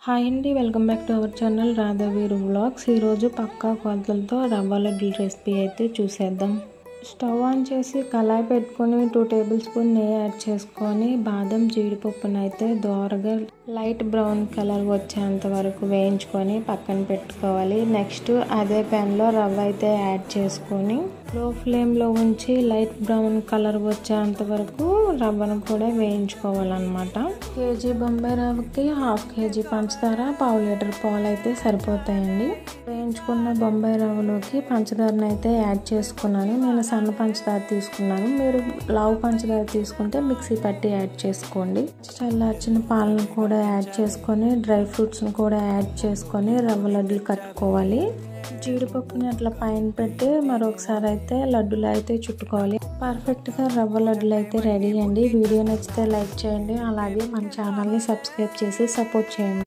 Hi అండి, welcome back to our channel Radhaveeru vlogs. ఈరోజు పక్కా కొలతలతో రవ్వ లడ్డూల రెసిపీ అయితే చూసేద్దాం. స్టవ్ ఆన్ చేసి కళాయి పెట్టుకొని 2 టేబుల్ స్పూన్ నెయ్యి యాడ్ చేసుకొని బాదం జీడిపప్పును అయితే దోరగా లైట్ బ్రౌన్ కలర్ వచ్చేంత వరకు వేయించుకొని పక్కన పెట్టుకోవాలి. నెక్స్ట్ అదే ప్యాన్లో రవ్వ అయితే యాడ్ చేసుకొని లో ఫ్లేమ్లో ఉంచి లైట్ బ్రౌన్ కలర్ వచ్చేంత వరకు రవ్వను కూడా వేయించుకోవాలన్నమాట. కేజీ బొంబాయి రవ్వకి 1/2 కేజీ పంచదార, 1/2 లీటర్ పాలు అయితే సరిపోతాయండి. వేయించుకున్న బొంబాయి రవ్వలోకి పంచదారను అయితే యాడ్ చేసుకున్నాను. నేను సన్న పంచదార తీసుకున్నాను. మీరు లావు పంచదార తీసుకుంటే మిక్సీ పట్టి యాడ్ చేసుకోండి. చల్లార్చిన పాలను కూడా యాడ్ చేసుకొని డ్రై ఫ్రూట్స్ని కూడా యాడ్ చేసుకొని రవ్వ లడ్డులు కట్టుకోవాలి. జీడిపప్పుని అట్లా పైన పెట్టి మరొకసారి అయితే లడ్డులు అయితే చుట్టుకోవాలి. పర్ఫెక్ట్గా రవ్వ లడ్డులు అయితే రెడీ అండి. వీడియో నచ్చితే లైక్ చేయండి, అలాగే మన ఛానల్ని సబ్స్క్రైబ్ చేసి సపోర్ట్ చేయండి.